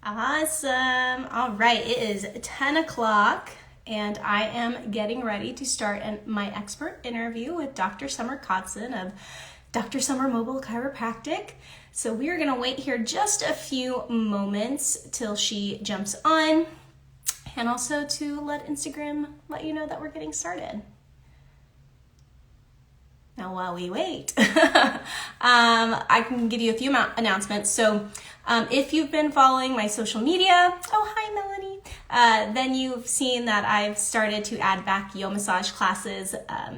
Awesome. All right, it is 10 o'clock and I am getting ready to start my expert interview with Dr. Summer Kotson of Dr. Summer Mobile Chiropractic. So we're going to wait here just a few moments till she jumps on, and also to let Instagram let you know that we're getting started. Now, while we wait, I can give you a few announcements. So if you've been following my social media, oh, hi, Melanie, then you've seen that I've started to add back yoga massage classes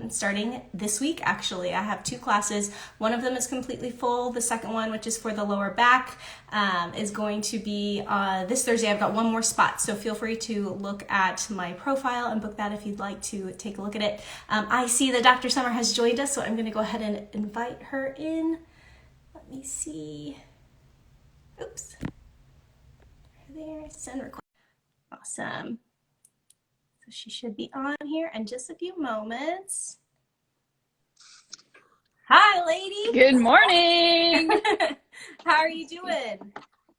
starting this week. Actually, I have 2 classes. One of them is completely full. The second one, which is for the lower back, is going to be this Thursday. I've got one more spot, so feel free to look at my profile and book that if you'd like to take a look at it. I see that Dr. Summer has joined us, so I'm going to go ahead and invite her in. Let me see. Oops. There, send request. Awesome. So she should be on here in just a few moments. Hi, lady. Good morning. How are you doing?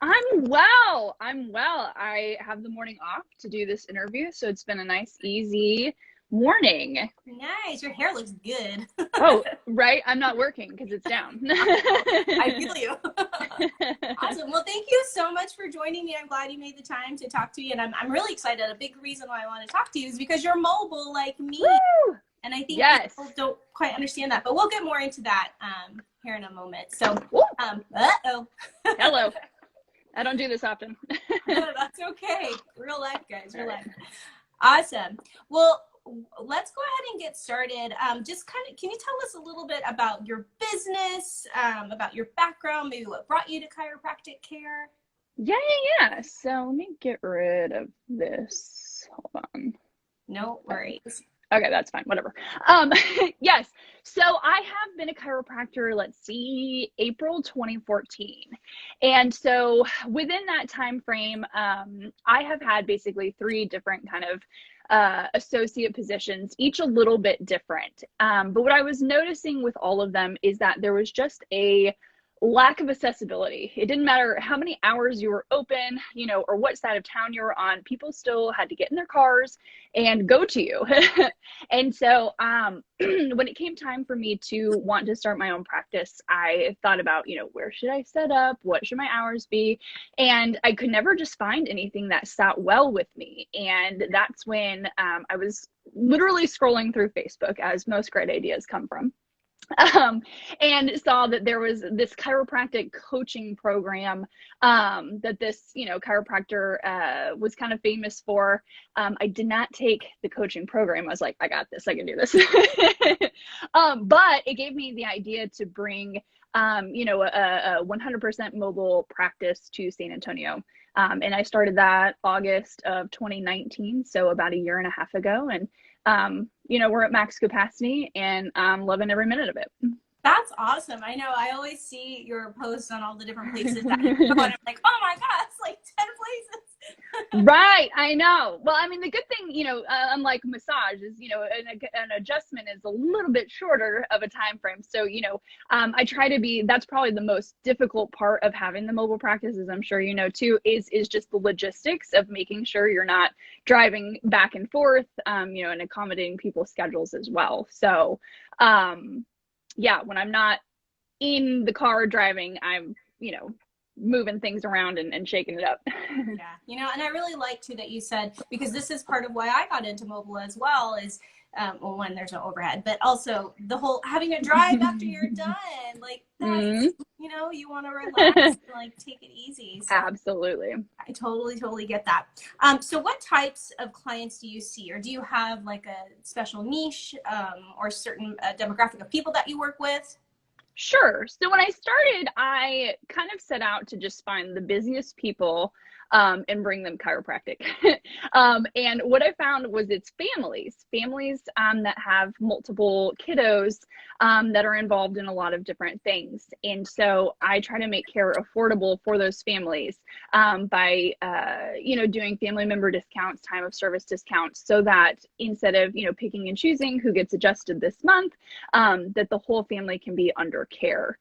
I'm well. I have the morning off to do this interview, so it's been a nice, easy morning. Nice. Your hair looks good. Oh, right. I'm not working because it's down. I feel you. Awesome. Well, thank you so much for joining me. I'm glad you made the time to talk to me, and I'm really excited. A big reason why I want to talk to you is because you're mobile like me. Woo! And I think yes. people don't quite understand that, but we'll get more into that here in a moment. So, Hello. I don't do this often. No, that's okay. Real life, guys. Real life. Awesome. Well, let's go ahead and get started. Just kind of, can you tell us a little bit about your business, about your background, maybe what brought you to Chiropractic Care? Yeah. So let me get rid of this. Hold on. No worries. Okay, that's fine. Whatever. Yes. So I have been a chiropractor, let's see, April 2014. And so within that time frame, I have had basically 3 different kind of associate positions, each a little bit different. But what I was noticing with all of them is that there was just a lack of accessibility. It didn't matter how many hours you were open, or what side of town you were on, people still had to get in their cars and go to you. And so when it came time for me to want to start my own practice, I thought about, where should I set up? What should my hours be? And I could never just find anything that sat well with me. And that's when I was literally scrolling through Facebook, as most great ideas come from. And saw that there was this chiropractic coaching program that this, chiropractor was kind of famous for. I did not take the coaching program. I was like, I got this. I can do this. But it gave me the idea to bring, a 100% mobile practice to San Antonio. And I started that August of 2019, so about a year and a half ago. And we're at max capacity, and I'm loving every minute of it. That's awesome. I know. I always see your posts on all the different places that you go, and I'm like, oh my God, it's like 10 places. Right. I know. Well, I mean, the good thing, unlike massage is, an adjustment is a little bit shorter of a time frame. So, I try to be, that's probably the most difficult part of having the mobile practice, as I'm sure you know too, is just the logistics of making sure you're not driving back and forth, and accommodating people's schedules as well. So, when I'm not in the car driving, I'm, moving things around and shaking it up. Yeah. And I really like too that you said, because this is part of why I got into mobile as well, is when there's no overhead, but also the whole having to drive after you're done, like that's, you want to relax and like take it easy. So absolutely. I totally get that. So what types of clients do you see, or do you have like a special niche or certain demographic of people that you work with? Sure. So when I started, I kind of set out to just find the busiest people and bring them chiropractic. And what I found was it's families that have multiple kiddos that are involved in a lot of different things. And so I try to make care affordable for those families by, doing family member discounts, time of service discounts, so that instead of, picking and choosing who gets adjusted this month, that the whole family can be under care.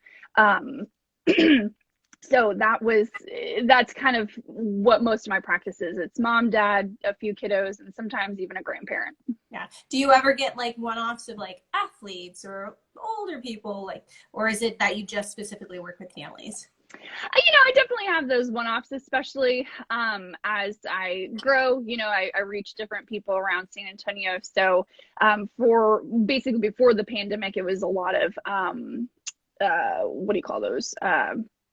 So that's kind of what most of my practice is. It's mom, dad, a few kiddos, and sometimes even a grandparent. Yeah. Do you ever get like one-offs of like athletes or older people, like, or is it that you just specifically work with families? I definitely have those one-offs, especially as I grow. I reach different people around San Antonio. So for basically before the pandemic, it was a lot of what do you call those?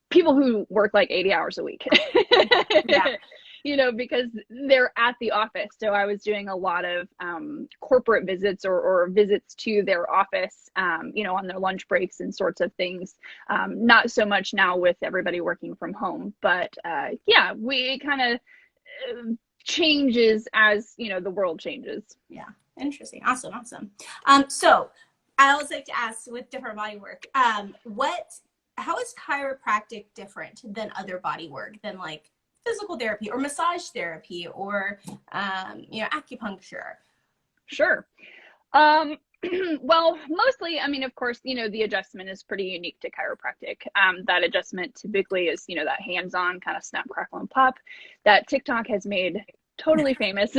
People who work like 80 hours a week. Yeah. Because they're at the office. So I was doing a lot of corporate visits or visits to their office, on their lunch breaks and sorts of things. Not so much now with everybody working from home, but yeah, we kind of changes as, the world changes. Yeah. Interesting. Awesome. Awesome. So I always like to ask with different body work, how is chiropractic different than other body work, than like physical therapy or massage therapy or, acupuncture? Sure. Well, mostly, I mean, of course, the adjustment is pretty unique to chiropractic. That adjustment typically is, that hands-on kind of snap, crackle, and pop that TikTok has made totally famous.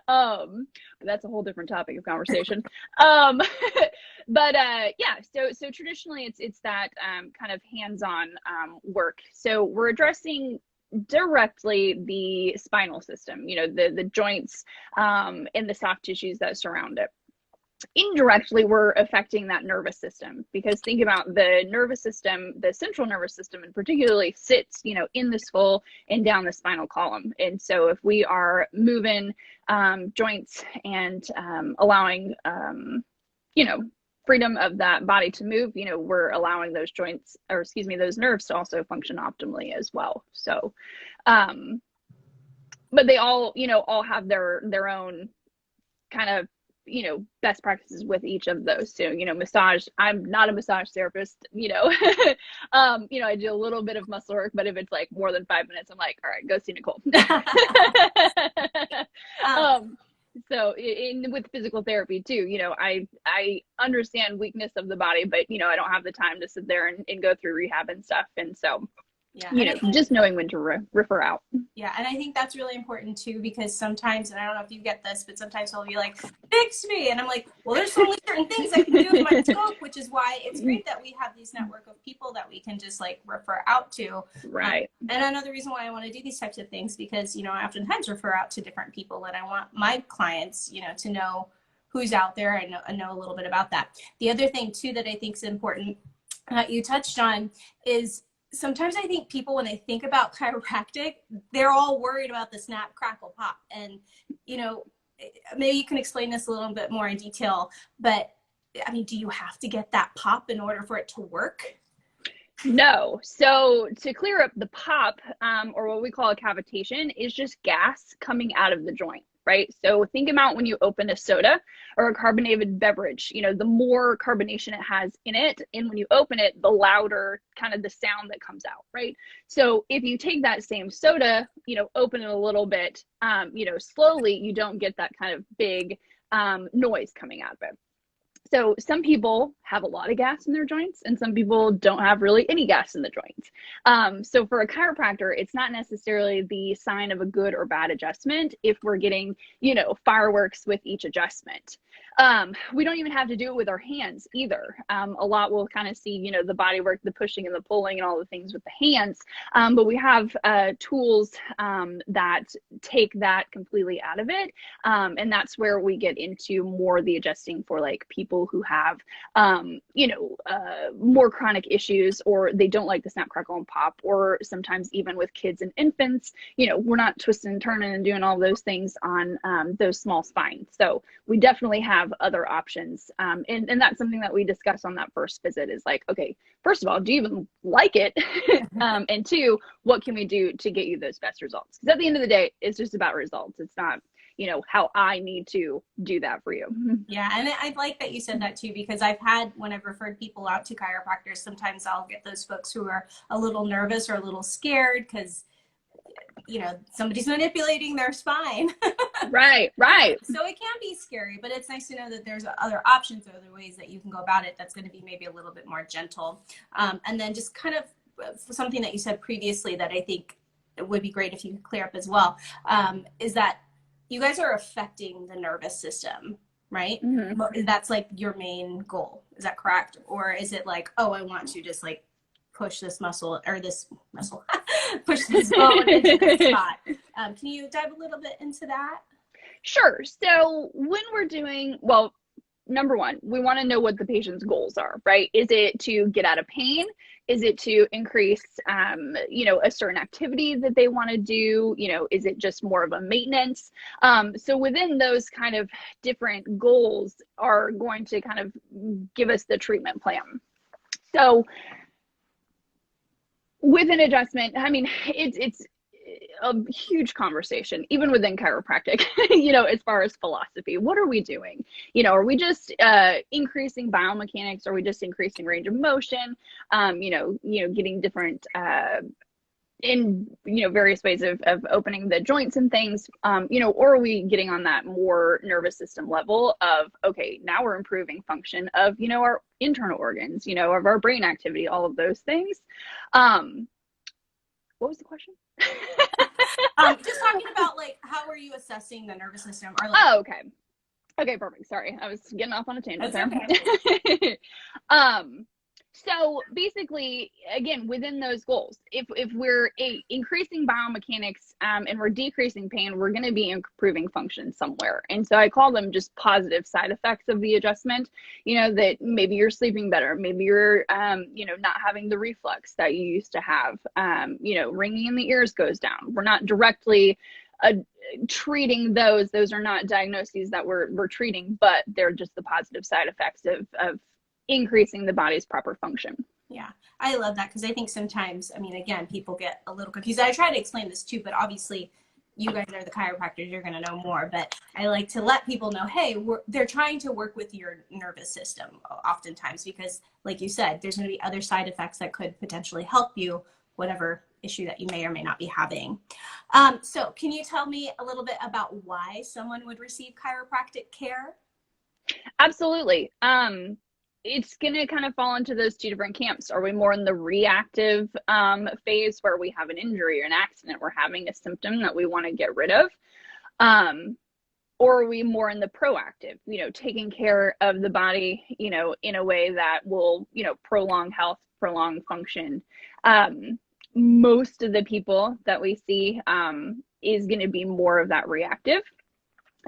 But that's a whole different topic of conversation. But yeah, so traditionally it's that kind of hands-on work. So we're addressing directly the spinal system, the joints and the soft tissues that surround it. Indirectly, we're affecting that nervous system, because think about the nervous system, the central nervous system, and particularly sits, in the skull and down the spinal column. And so if we are moving joints and allowing, freedom of that body to move, we're allowing those joints, or excuse me, those nerves to also function optimally as well. So, but they all have their own kind of, best practices with each of those. So, massage, I'm not a massage therapist, I do a little bit of muscle work, but if it's like more than 5 minutes, I'm like, all right, go see Nicole. So with physical therapy too, I understand weakness of the body, but I don't have the time to sit there and go through rehab and stuff. And so, Yeah. just knowing when to refer out. Yeah. And I think that's really important too, because sometimes, and I don't know if you get this, but sometimes they'll be like, fix me. And I'm like, well, there's only certain things I can do in my scope, which is why it's great that we have these network of people that we can just like refer out to. Right. And another reason why I want to do these types of things, because, I oftentimes refer out to different people, and I want my clients, to know who's out there and know a little bit about that. The other thing too that I think is important, you touched on, is sometimes I think people, when they think about chiropractic, they're all worried about the snap, crackle, pop. And, maybe you can explain this a little bit more in detail, but I mean, do you have to get that pop in order for it to work? No. So to clear up, the pop, or what we call a cavitation, is just gas coming out of the joint. Right? So think about when you open a soda or a carbonated beverage, the more carbonation it has in it, and when you open it, the louder kind of the sound that comes out, right? So if you take that same soda, open it a little bit, slowly, you don't get that kind of big noise coming out of it. So some people have a lot of gas in their joints, and some people don't have really any gas in the joints. So for a chiropractor, it's not necessarily the sign of a good or bad adjustment if we're getting, fireworks with each adjustment. We don't even have to do it with our hands either. A lot will kind of see, the body work, the pushing and the pulling and all the things with the hands. But we have tools that take that completely out of it. And that's where we get into more the adjusting for like people who have, more chronic issues, or they don't like the snap, crackle, and pop, or sometimes even with kids and infants, we're not twisting and turning and doing all those things on those small spines. So we definitely have other options. And that's something that we discuss on that first visit is like, okay, first of all, do you even like it? And two, what can we do to get you those best results? Because at the end of the day, it's just about results. It's not, how I need to do that for you. Yeah. And I like that you said that too, because when I've referred people out to chiropractors, sometimes I'll get those folks who are a little nervous or a little scared because, somebody's manipulating their spine. Right. So it can be scary, but it's nice to know that there's other options or other ways that you can go about it that's going to be maybe a little bit more gentle. And then just kind of something that you said previously that I think it would be great if you could clear up as well, is that you guys are affecting the nervous system, right? Mm-hmm. That's like your main goal. Is that correct? Or is it like, oh, I want to just like push this muscle or this muscle, push this bone into this spot? Can you dive a little bit into that? Sure. So when we're doing, well, number one, we want to know what the patient's goals are, right? Is it to get out of pain? Is it to increase, a certain activity that they want to do? Is it just more of a maintenance? So within those kind of different goals are going to kind of give us the treatment plan. So with an adjustment, I mean, it's a huge conversation, even within chiropractic, as far as philosophy. What are we doing? Are we just increasing biomechanics? Are we just increasing range of motion? Getting different in various ways of opening the joints and things, or are we getting on that more nervous system level of, okay, now we're improving function of our internal organs, of our brain activity, all of those things. What was the question? Just talking about like, how are you assessing the nervous system? Or like, Okay, perfect. Sorry, I was getting off on a tangent there. Okay. So basically, again, within those goals, if we're increasing biomechanics and we're decreasing pain, we're going to be improving function somewhere. And so I call them just positive side effects of the adjustment. That maybe you're sleeping better, maybe you're not having the reflux that you used to have. Ringing in the ears goes down. We're not directly treating those. Those are not diagnoses that we're treating, but they're just the positive side effects of increasing the body's proper function. Yeah, I love that, because I think sometimes, I mean, again, people get a little confused. I try to explain this too, but obviously you guys are the chiropractors, you're going to know more, but I like to let people know, hey, they're trying to work with your nervous system oftentimes, because like you said, there's going to be other side effects that could potentially help you, whatever issue that you may or may not be having. So can you tell me a little bit about why someone would receive chiropractic care? Absolutely. It's going to kind of fall into those two different camps. Are we more in the reactive phase where we have an injury or an accident, we're having a symptom that we want to get rid of? Or are we more in the proactive, taking care of the body, in a way that will, prolong health, prolong function? Most of the people that we see is going to be more of that reactive.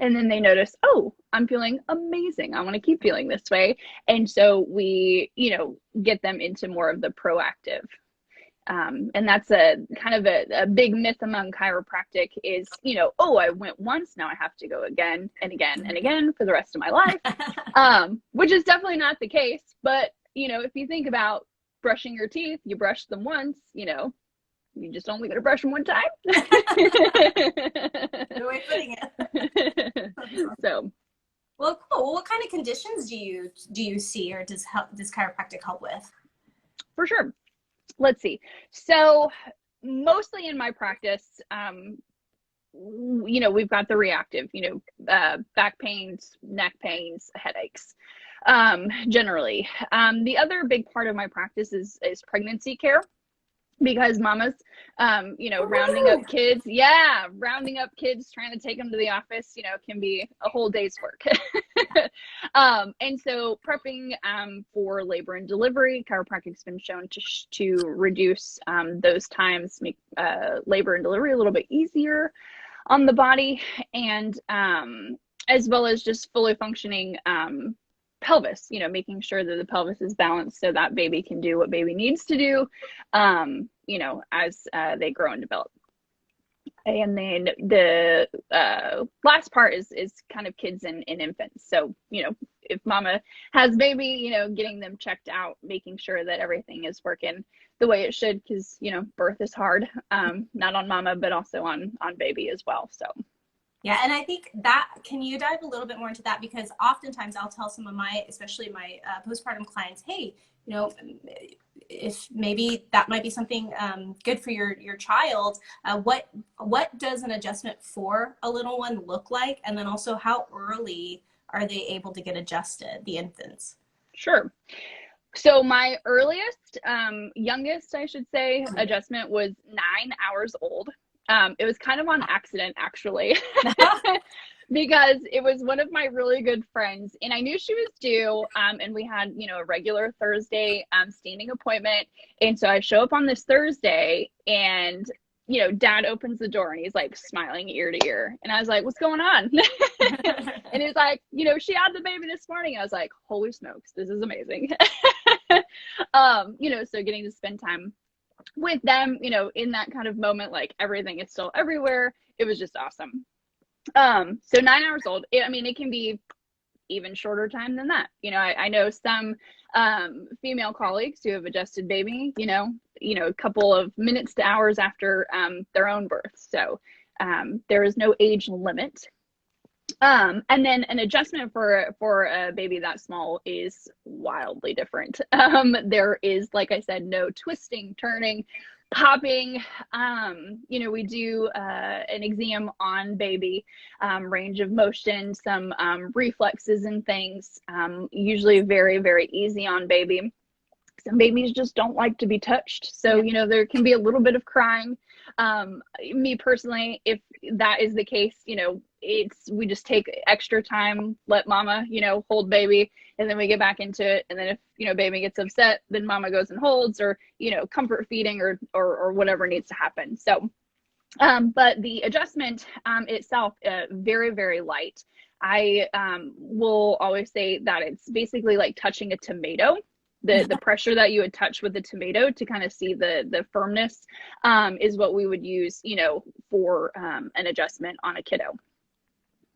And then they notice, oh, I'm feeling amazing. I want to keep feeling this way. And so we, get them into more of the proactive. And that's a kind of a big myth among chiropractic is, oh, I went once, now I have to go again and again and again for the rest of my life, which is definitely not the case. But, if you think about brushing your teeth, you brush them once, you just only going to brush them one time. Good way of putting it. So, well, cool. Well, what kind of conditions do you see, or does chiropractic help with? For sure. Let's see. So mostly in my practice, we've got the reactive, back pains, neck pains, headaches, generally. The other big part of my practice is pregnancy care. Because mamas, rounding up kids, trying to take them to the office, can be a whole day's work. And so prepping for labor and delivery, chiropractic's been shown to reduce those times, make labor and delivery a little bit easier on the body, and as well as just fully functioning pelvis, making sure that the pelvis is balanced so that baby can do what baby needs to do, as they grow and develop. And then the last part is kind of kids and infants. So, if mama has baby, getting them checked out, making sure that everything is working the way it should, because, birth is hard, not on mama, but also on baby as well. So. Yeah, and I think that, can you dive a little bit more into that? Because oftentimes I'll tell some of especially my postpartum clients, hey, if maybe that might be something good for your child. What does an adjustment for a little one look like? And then also, how early are they able to get adjusted, the infants? Sure. So my earliest, youngest, I should say, adjustment was 9 hours old. It was kind of on accident, actually, because it was one of my really good friends, and I knew she was due. And we had, a regular Thursday standing appointment, and so I show up on this Thursday, and Dad opens the door, and he's like smiling ear to ear, and I was like, "What's going on?" And he's like, "She had the baby this morning." I was like, "Holy smokes, this is amazing." So getting to spend time with them, in that kind of moment, like everything is still everywhere. It was just awesome. So 9 hours old, it can be even shorter time than that. I know some female colleagues who have adjusted baby, a couple of minutes to hours after their own birth. So there is no age limit. And then an adjustment for a baby that small is wildly different. There is, like I said, no twisting, turning, popping. We do an exam on baby, range of motion, some reflexes and things, usually very, very easy on baby. Some babies just don't like to be touched. So, there can be a little bit of crying. Me personally, if that is the case, we just take extra time, let mama, hold baby, and then we get back into it. And then if, baby gets upset, then mama goes and holds, or, comfort feeding or whatever needs to happen. So, but the adjustment itself, very, very light. I will always say that it's basically like touching a tomato. The pressure that you would touch with the tomato to kind of see the firmness is what we would use, for an adjustment on a kiddo.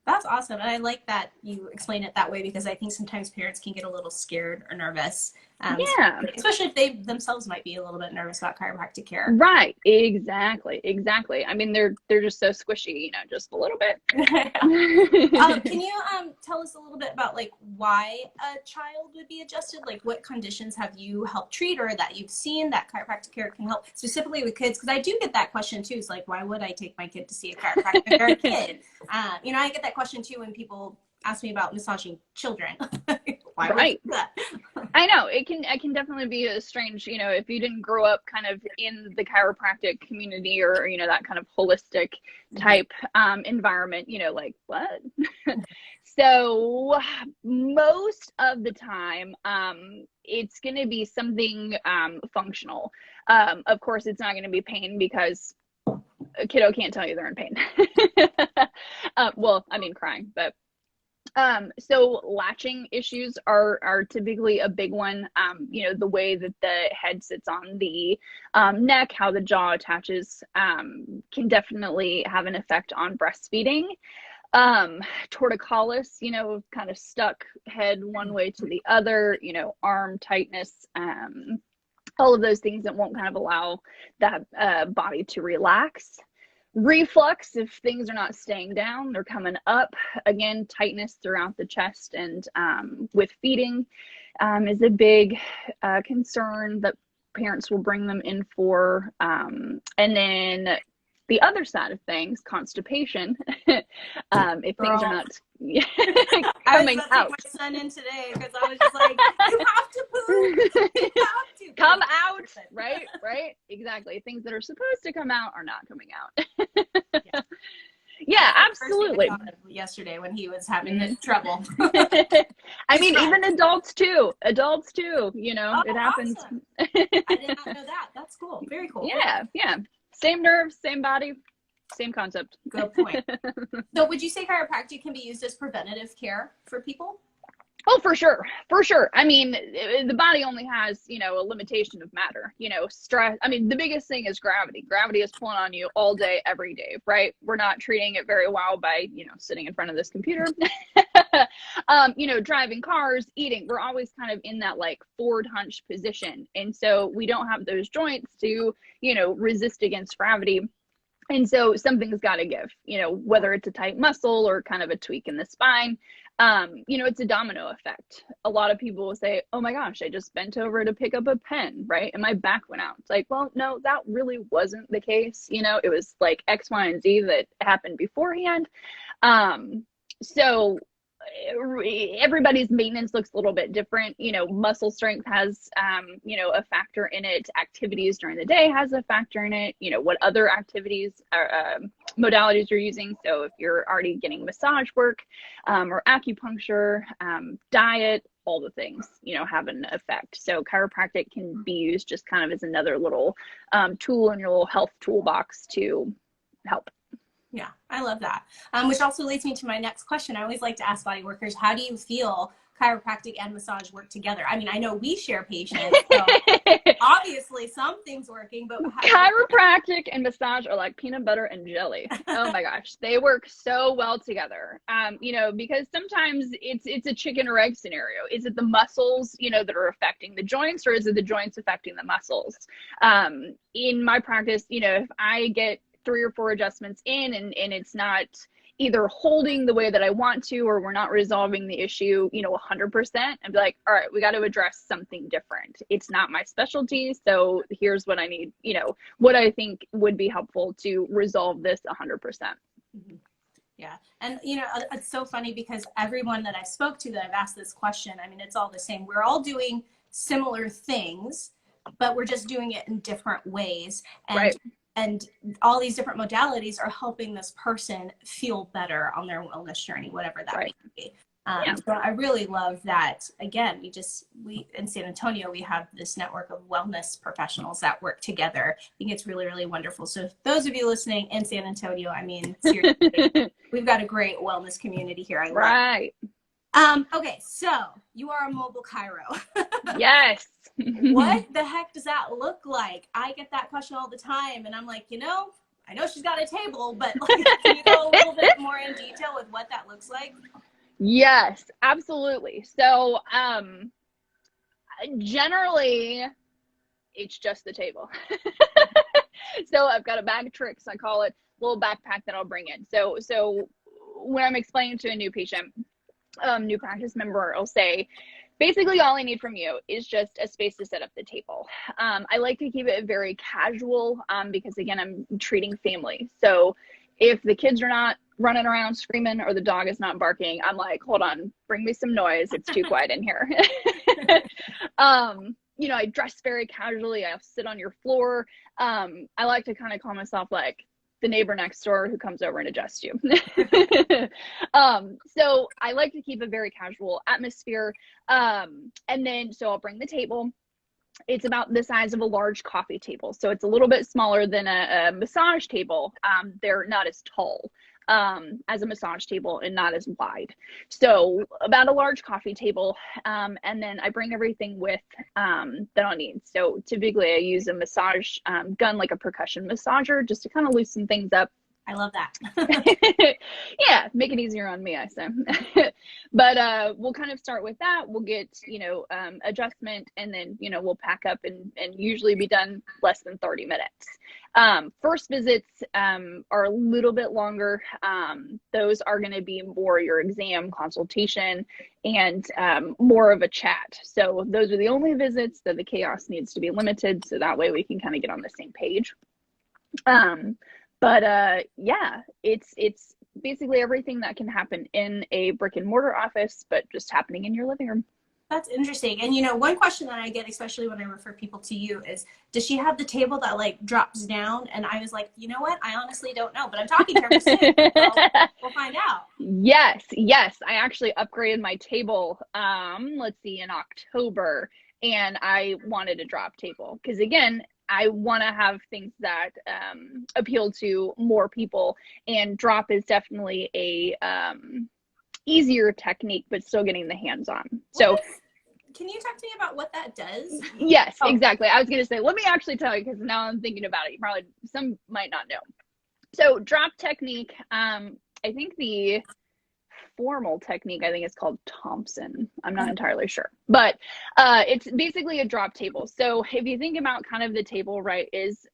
That's awesome. And I like that you explain it that way, because I think sometimes parents can get a little scared or nervous. Yeah. Especially if they themselves might be a little bit nervous about chiropractic care. Right. Exactly. They're just so squishy, just a little bit. Can you tell us a little bit about like why a child would be adjusted? Like what conditions have you helped treat or that you've seen that chiropractic care can help specifically with kids? Because I do get that question too. It's like, why would I take my kid to see a chiropractor or a kid? I get that question too when people ask me about massaging children. Why right. would that? I know it can definitely be a strange, if you didn't grow up kind of in the chiropractic community or, that kind of holistic type environment, like what? So most of the time, it's going to be something functional. Of course, it's not going to be pain because a kiddo can't tell you they're in pain. Crying, but so latching issues are typically a big one. The way that the head sits on the neck, how the jaw attaches, can definitely have an effect on breastfeeding. Torticollis, kind of stuck head one way to the other, arm tightness, all of those things that won't kind of allow that body to relax. Reflux, if things are not staying down, they're coming up. Again, tightness throughout the chest and with feeding is a big concern that parents will bring them in for. And then the other side of things, constipation, if things are not coming out. I was my son in today because I was just like, you have to poop. You have to come out, right? Exactly. Things that are supposed to come out are not coming out. Yeah, absolutely. Yesterday when he was having this trouble. Even adults too, it happens. Awesome. I did not know that. That's cool. Very cool. Yeah. Same nerves, same body, same concept. Good point. So would you say chiropractic can be used as preventative care for people? Oh, for sure. The body only has, a limitation of matter, stress. The biggest thing is gravity. Gravity is pulling on you all day, every day, right? We're not treating it very well by, sitting in front of this computer, driving cars, eating. We're always kind of in that like forward hunch position. And so we don't have those joints to, resist against gravity. And so something's got to give, whether it's a tight muscle or kind of a tweak in the spine. It's a domino effect. A lot of people will say, oh my gosh, I just bent over to pick up a pen, right? And my back went out. It's like, well, no, that really wasn't the case. It was like X, Y, and Z that happened beforehand. So everybody's maintenance looks a little bit different. You know, muscle strength has, you know, a factor in it. Activities during the day has a factor in it. You know, what other activities or modalities you're using. So if you're already getting massage work or acupuncture, diet, all the things, you know, have an effect. So chiropractic can be used just kind of as another little tool in your little health toolbox to help. Yeah, I love that. Which also leads me to my next question. I always like to ask body workers, how do you feel chiropractic and massage work together? I mean, I know we share patients, so obviously something's working, but chiropractic and massage are like peanut butter and jelly. Oh my gosh, they work so well together. You know, because sometimes it's a chicken or egg scenario. Is it the muscles, you know, that are affecting the joints, or is it the joints affecting the muscles? In my practice, you know, if I get 3 or 4 adjustments in and it's not either holding the way that I want to, or we're not resolving the issue, you know, 100%, I'd be like, all right, we got to address something different. It's not my specialty. So here's what I need, you know, what I think would be helpful to resolve this 100%. Mm-hmm. Yeah. And, you know, it's so funny because everyone that I spoke to that I've asked this question, I mean, it's all the same. We're all doing similar things, but we're just doing it in different ways. And right. And all these different modalities are helping this person feel better on their wellness journey, whatever that right. may be. So I really love that. Again, we in San Antonio, we have this network of wellness professionals that work together. I think it's really, really wonderful. So those of you listening in San Antonio, I mean, seriously, we've got a great wellness community here. I love right. Okay, so you are a mobile chiro. Yes. What the heck does that look like? I get that question all the time, and I'm like, you know, I know she's got a table, but like, can you go a little bit more in detail with what that looks like? Yes, absolutely. So generally, it's just the table. So I've got a bag of tricks, I call it, little backpack that I'll bring in. So when I'm explaining to a new patient, new practice member, I'll say, basically all I need from you is just a space to set up the table. I like to keep it very casual because, again, I'm treating family. So if the kids are not running around screaming or the dog is not barking, I'm like, hold on, bring me some noise. It's too quiet in here. You know, I dress very casually. I'll sit on your floor. I like to kind of call myself like the neighbor next door who comes over and adjusts you. So I like to keep a very casual atmosphere. And then, so I'll bring the table. It's about the size of a large coffee table. So it's a little bit smaller than a massage table. They're not as tall as a massage table and not as wide. So about a large coffee table. And then I bring everything with that I'll need. So typically I use a massage gun, like a percussion massager, just to kind of loosen things up. I love that. Yeah, make it easier on me, I say. But we'll kind of start with that. We'll get, you know, adjustment, and then, you know, we'll pack up and usually be done less than 30 minutes. First visits are a little bit longer. Those are going to be more your exam, consultation, and more of a chat. So those are the only visits that the chaos needs to be limited, so that way we can kind of get on the same page. But yeah, it's basically everything that can happen in a brick and mortar office, but just happening in your living room. That's interesting. And, you know, one question that I get, especially when I refer people to you, is, does she have the table that like drops down? And I was like, you know what? I honestly don't know, but I'm talking to her soon, so we'll find out. Yes. I actually upgraded my table, let's see, in October, and I wanted a drop table because, again, I want to have things that appeal to more people, and drop is definitely a easier technique, but still getting the hands on. So can you talk to me about what that does? Yes, exactly. I was going to say, let me actually tell you, because now I'm thinking about it. Some might not know. So drop technique, I think the formal technique, I think it's called Thompson. I'm not entirely sure, but it's basically a drop table. So if you think about kind of the table, right, is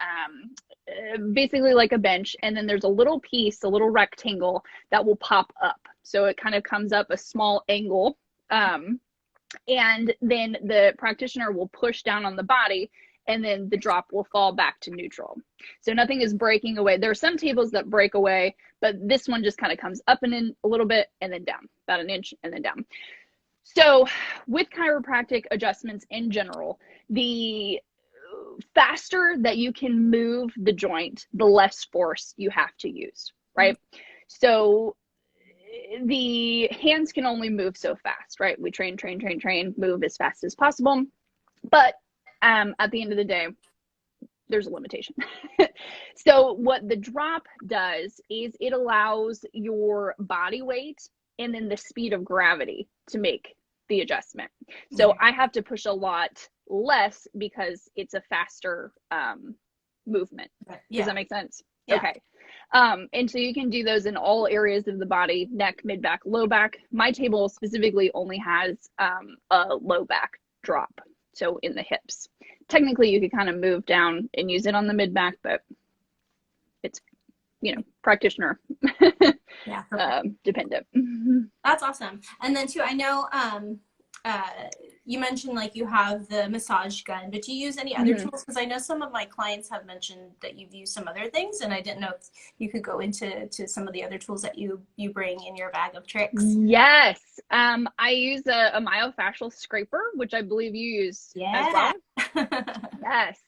basically like a bench, and then there's a little piece, a little rectangle that will pop up. So it kind of comes up a small angle, and then the practitioner will push down on the body, and then the drop will fall back to neutral. So nothing is breaking away. There are some tables that break away, but this one just kind of comes up and in a little bit and then down, about an inch and then down. So with chiropractic adjustments in general, the faster that you can move the joint, the less force you have to use, right? So the hands can only move so fast, right? We train, move as fast as possible. But at the end of the day, there's a limitation. So what the drop does is it allows your body weight and then the speed of gravity to make the adjustment. So I have to push a lot less because it's a faster movement. Does that make sense? Yeah. Okay. And so you can do those in all areas of the body: neck, mid back, low back. My table specifically only has a low back drop, so in the hips. Technically you could kind of move down and use it on the mid back, but it's, you know, practitioner dependent. That's awesome. And then too, I know you mentioned like you have the massage gun, but do you use any other tools? Because I know some of my clients have mentioned that you've used some other things, and I didn't know if you could go into some of the other tools that you bring in your bag of tricks. Yes. I use a myofascial scraper, which I believe you use as well. Yes.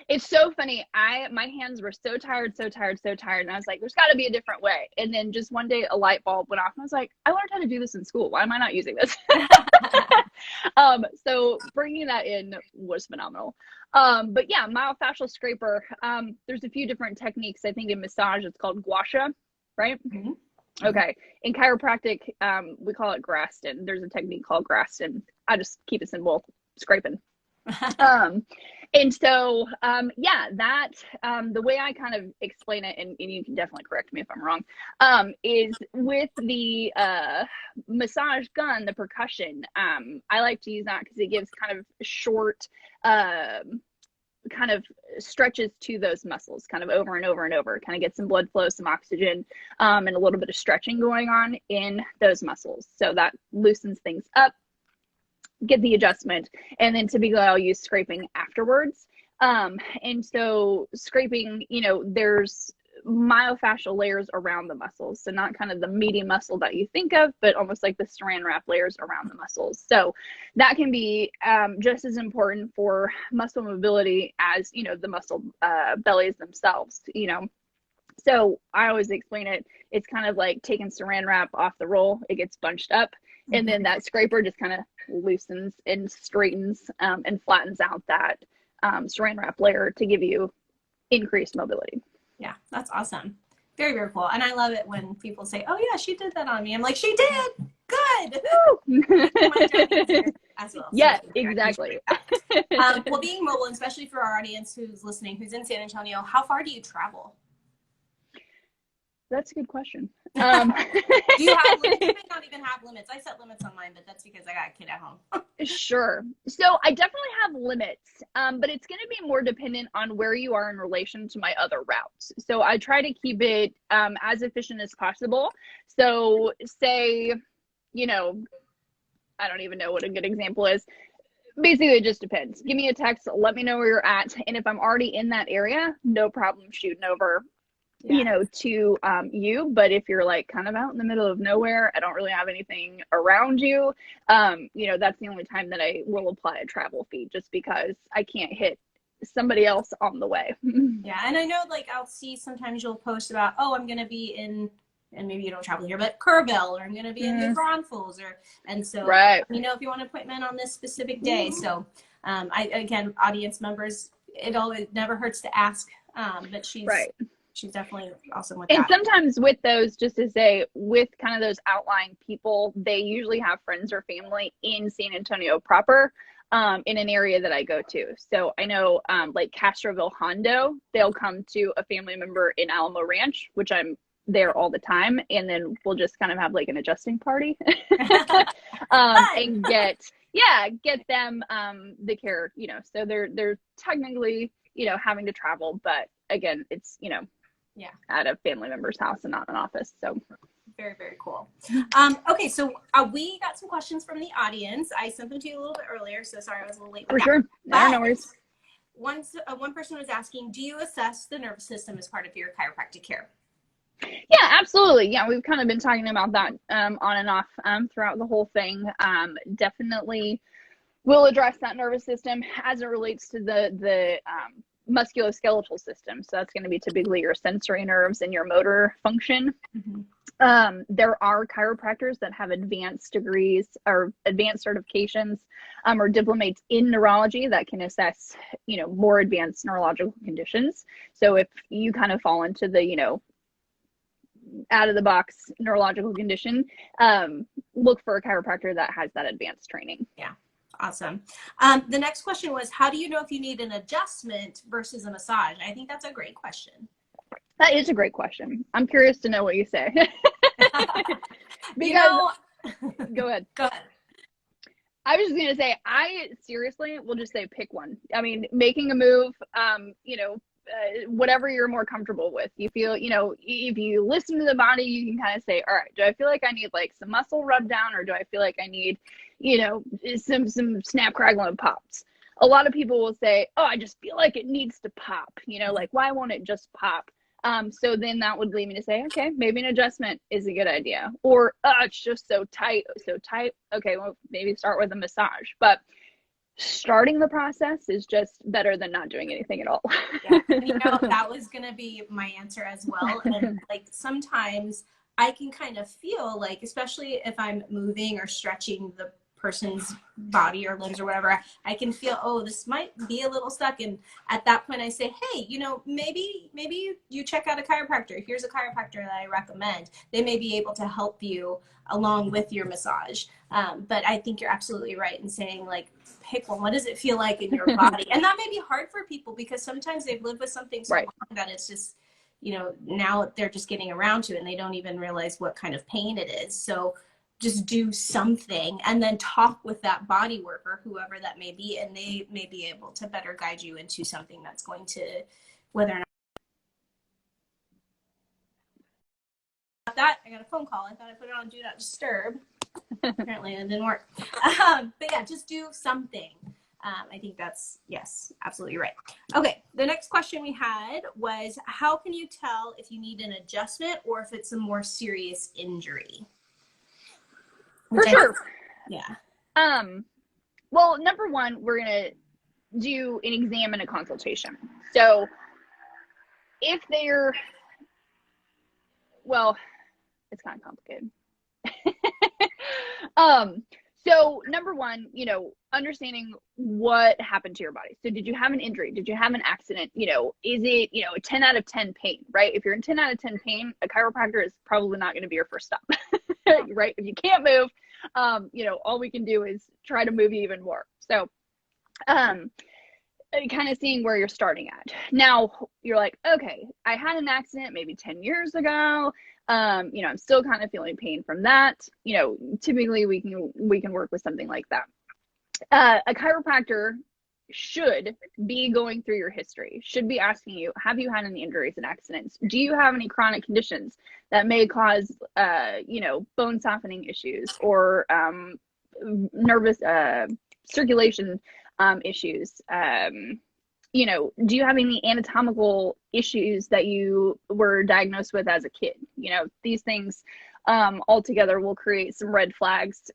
It's so funny. My hands were so tired. And I was like, there's got to be a different way. And then just one day a light bulb went off and I was like, I learned how to do this in school. Why am I not using this? So bringing that in was phenomenal. But yeah, myofascial scraper. There's a few different techniques. I think in massage, it's called gua sha, right? Okay. In chiropractic, we call it Graston. There's a technique called Graston. I just keep it simple, scraping. And so, the way I kind of explain it, and you can definitely correct me if I'm wrong, is with the massage gun, the percussion, I like to use that because it gives kind of short, kind of stretches to those muscles, kind of over and over and over, kind of get some blood flow, some oxygen, and a little bit of stretching going on in those muscles. So that loosens things up, get the adjustment, and then typically I'll use scraping afterwards. And so scraping, you know, there's myofascial layers around the muscles, so not kind of the meaty muscle that you think of, but almost like the saran wrap layers around the muscles. So that can be just as important for muscle mobility as, you know, the muscle bellies themselves, you know. So I always explain it, it's kind of like taking saran wrap off the roll, it gets bunched up, and then that scraper just kind of loosens and straightens and flattens out that saran wrap layer to give you increased mobility. Yeah, that's awesome. Very, very cool. And I love it when people say, oh yeah, she did that on me. I'm like, she did. Good. As well. Yeah, so exactly. Well, being mobile, especially for our audience who's listening, who's in San Antonio, how far do you travel? That's a good question. Do you have limits? You may not even have limits. I set limits on mine, but that's because I got a kid at home. Sure. So I definitely have limits, but it's going to be more dependent on where you are in relation to my other routes. So I try to keep it as efficient as possible. So say, you know, I don't even know what a good example is. Basically, it just depends. Give me a text, let me know where you're at. And if I'm already in that area, no problem shooting over, you know, to you. But if you're like kind of out in the middle of nowhere, I don't really have anything around you, you know, that's the only time that I will apply a travel fee, just because I can't hit somebody else on the way. Yeah. And I know, like, I'll see sometimes you'll post about, oh, I'm going to be in, and maybe you don't travel here, but Kerrville, or I'm going to be in New Braunfels, or, and so, you know, if you want an appointment on this specific day. So again, audience members, it never hurts to ask, but she's definitely awesome with that. And sometimes with those, just to say, with kind of those outlying people, they usually have friends or family in San Antonio proper, in an area that I go to. So I know like Castroville Hondo, they'll come to a family member in Alamo Ranch, which I'm there all the time. And then we'll just kind of have like an adjusting party and get them the care, you know, so they're technically, you know, having to travel, but again, it's, you know, at a family member's house and not an office. So very, very cool. Okay, so we got some questions from the audience. I sent them to you a little bit earlier, so sorry I was a little late. For sure. No worries. one person was asking, do you assess the nervous system as part of your chiropractic care? Yeah, absolutely. Yeah, we've kind of been talking about that on and off throughout the whole thing. Definitely will address that nervous system as it relates to the musculoskeletal system. So that's going to be typically your sensory nerves and your motor function. Mm-hmm. There are chiropractors that have advanced degrees or advanced certifications or diplomates in neurology that can assess, more advanced neurological conditions. So if you kind of fall into the, out of the box neurological condition, look for a chiropractor that has that advanced training. Yeah. Awesome. The next question was, how do you know if you need an adjustment versus a massage? I think that's a great question. That is a great question. I'm curious to know what you say. Because go ahead. Go ahead. I was just going to say, I seriously will just say pick one. I mean, making a move, whatever you're more comfortable with. You feel, if you listen to the body, you can kind of say, all right, do I feel like I need like some muscle rub down, or do I feel like I need, some snap, crackle, and pops? A lot of people will say, oh, I just feel like it needs to pop, like, why won't it just pop? So then that would lead me to say, okay, maybe an adjustment is a good idea. Or, it's just so tight. Okay, well, maybe start with a massage. But starting the process is just better than not doing anything at all. Yeah, that was going to be my answer as well. And like sometimes I can kind of feel like, especially if I'm moving or stretching the person's body or limbs or whatever, I can feel, oh, this might be a little stuck. And at that point I say, hey, maybe you check out a chiropractor. Here's a chiropractor that I recommend. They may be able to help you along with your massage. But I think you're absolutely right in saying, like, pick one. What does it feel like in your body? And that may be hard for people because sometimes they've lived with something so long that it's just, now they're just getting around to it and they don't even realize what kind of pain it is. So just do something and then talk with that body worker, whoever that may be, and they may be able to better guide you into something that's going to, whether or not. That I got a phone call. I thought I put it on do not disturb. Apparently it didn't work. But yeah, just do something. I think that's, yes, absolutely right. Okay, the next question we had was, how can you tell if you need an adjustment or if it's a more serious injury? For sure. Yeah. Well, number one, we're going to do an exam and a consultation. So if they're, well, it's kind of complicated. So number one, understanding what happened to your body. So did you have an injury? Did you have an accident? Is it, a 10 out of 10 pain, right? If you're in 10 out of 10 pain, a chiropractor is probably not going to be your first stop, right? If you can't move, all we can do is try to move you even more. So, kind of seeing where you're starting at. Now you're like, okay, I had an accident maybe 10 years ago. I'm still kind of feeling pain from that. Typically we can work with something like that. A chiropractor should be going through your history, should be asking you, have you had any injuries and accidents? Do you have any chronic conditions that may cause, bone softening issues or nervous circulation issues? Do you have any anatomical issues that you were diagnosed with as a kid? These things all together will create some red flags.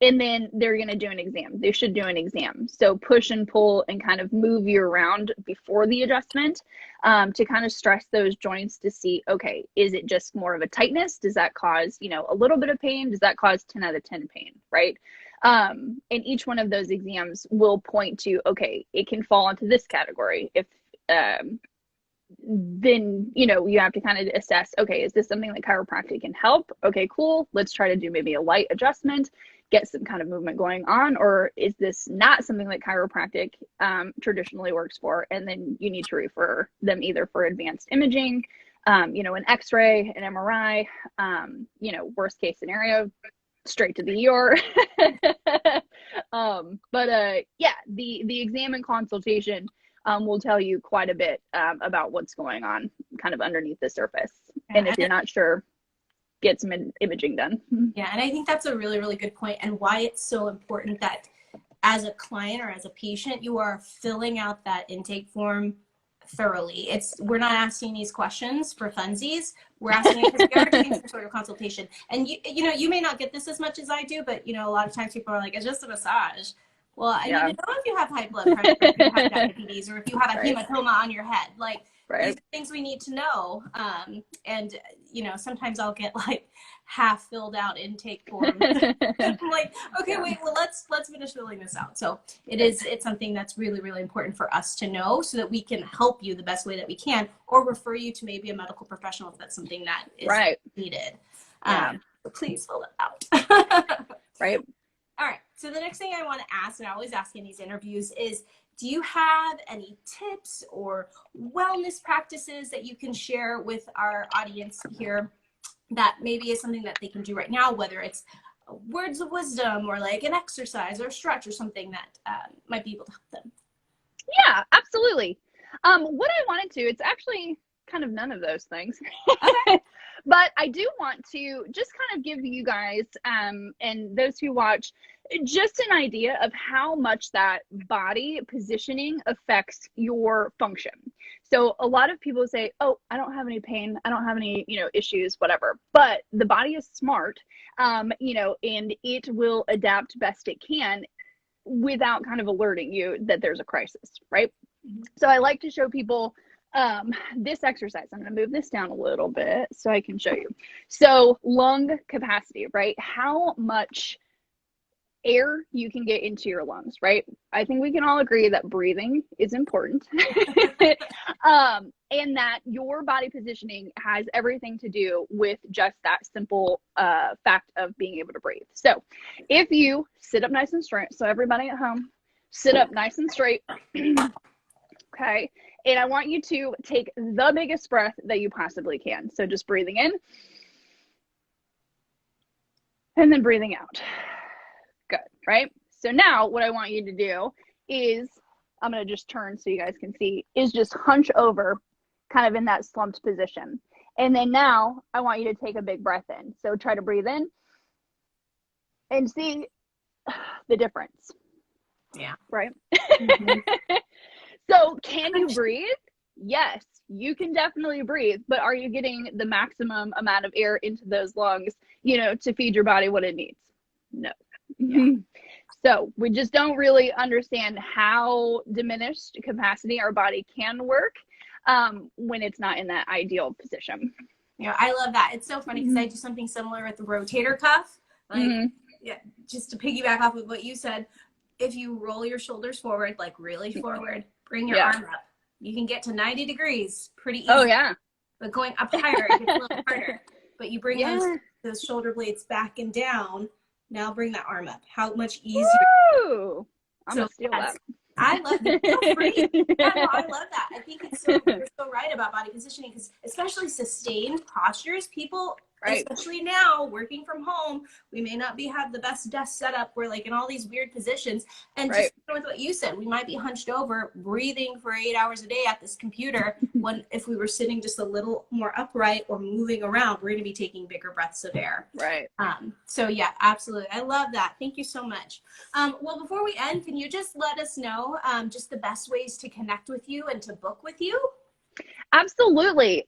And then they're going to do an exam. They should do an exam. So push and pull and kind of move you around before the adjustment to kind of stress those joints to see, okay, is it just more of a tightness? Does that cause, a little bit of pain? Does that cause 10 out of 10 pain, right? And each one of those exams will point to, okay, it can fall into this category. If then, you have to kind of assess, okay, is this something that chiropractic can help? Okay, cool. Let's try to do maybe a light adjustment, get some kind of movement going on, or is this not something that chiropractic traditionally works for? And then you need to refer them either for advanced imaging, an x-ray, an MRI, worst case scenario, straight to the ER. Yeah, the exam and consultation will tell you quite a bit about what's going on kind of underneath the surface. Yeah, and if you're not sure, get some imaging done. Yeah, and I think that's a really, really good point, and why it's so important that as a client or as a patient, you are filling out that intake form thoroughly. We're not asking these questions for funsies. We're asking it because we are doing some sort of consultation. And you may not get this as much as I do, but a lot of times people are like, it's just a massage. Well, I need to know if you have high blood pressure, if you have diabetes, or if you have a hematoma on your head. Like, these are things we need to know. And sometimes I'll get like half filled out intake forms. I'm like, okay, wait, well, let's finish filling this out. So it's something that's really, really important for us to know so that we can help you the best way that we can, or refer you to maybe a medical professional if that's something that is needed. So please fill it out. Right. All right. So the next thing I want to ask, and I always ask in these interviews, is do you have any tips or wellness practices that you can share with our audience here that maybe is something that they can do right now, whether it's words of wisdom or like an exercise or stretch or something that might be able to help them? Yeah, absolutely. What I wanted to, it's actually kind of none of those things. Okay. But I do want to just kind of give you guys and those who watch just an idea of how much that body positioning affects your function. So a lot of people say, oh, I don't have any pain. I don't have any, issues, whatever. But the body is smart, and it will adapt best it can without kind of alerting you that there's a crisis, right? Mm-hmm. So I like to show people this exercise. I'm going to move this down a little bit so I can show you. So lung capacity, right? How much air you can get into your lungs, right? I think we can all agree that breathing is important. And that your body positioning has everything to do with just that simple fact of being able to breathe. So if you sit up nice and straight, so everybody at home, sit up nice and straight. Okay. And I want you to take the biggest breath that you possibly can. So just breathing in and then breathing out. Good, right? So now what I want you to do is, I'm going to just turn so you guys can see, is just hunch over kind of in that slumped position. And then now I want you to take a big breath in. So try to breathe in and see the difference. Yeah. Right? Mm-hmm. So can you breathe? Yes, you can definitely breathe, but are you getting the maximum amount of air into those lungs, to feed your body what it needs? No. Yeah. So we just don't really understand how diminished capacity our body can work when it's not in that ideal position. Yeah, I love that. It's so funny because I do something similar with the rotator cuff. Like, yeah, just to piggyback off of what you said, if you roll your shoulders forward, like really forward, bring your arm up. You can get to 90 degrees pretty easy. Oh, yeah. But going up higher, it gets a little harder. But you bring those shoulder blades back and down. Now bring that arm up. How much easier. Woo! I'm going to steal that. I love it. Feel free. Yeah, no, I love that. I think you're so right about body positioning, because especially sustained postures, people, especially now working from home, we may not have the best desk setup. We're like in all these weird positions. And just with what you said, we might be hunched over, breathing for 8 hours a day at this computer, when if we were sitting just a little more upright or moving around, we're going to be taking bigger breaths of air. Right. So yeah, absolutely. I love that. Thank you so much. Well, before we end, can you just let us know just the best ways to connect with you and to book with you? Absolutely.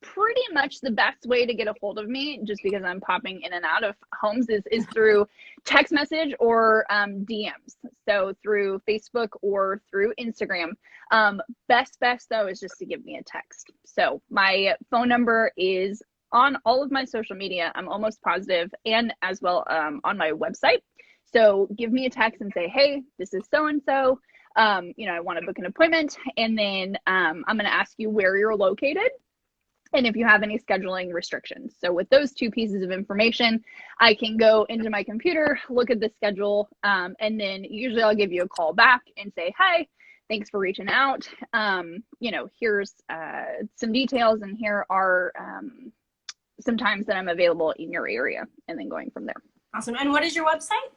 Pretty much the best way to get a hold of me, just because I'm popping in and out of homes, is through text message or DMs. So through Facebook or through Instagram. Best though is just to give me a text. So my phone number is on all of my social media, I'm almost positive, and as well on my website. So give me a text and say, hey, this is so-and-so. I want to book an appointment, and then I'm going to ask you where you're located and if you have any scheduling restrictions. So with those two pieces of information, I can go into my computer, look at the schedule, and then usually I'll give you a call back and say, hi, thanks for reaching out. Here's some details, and here are some times that I'm available in your area, and then going from there. Awesome. And what is your website?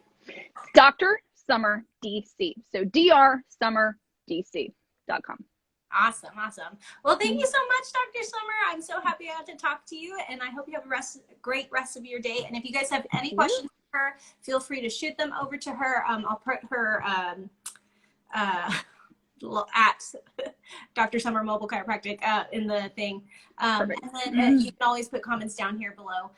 Dr.Summer DC. So drssummerdc.com. Awesome. Well, thank you so much, Dr. Summer. I'm so happy I got to talk to you, and I hope you have a great rest of your day. And if you guys have any questions her, feel free to shoot them over to her. I'll put her at Dr. Summer Mobile Chiropractic in the thing. And then you can always put comments down here below.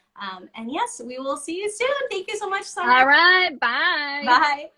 And yes, we will see you soon. Thank you so much, Summer. All right. Bye. Bye.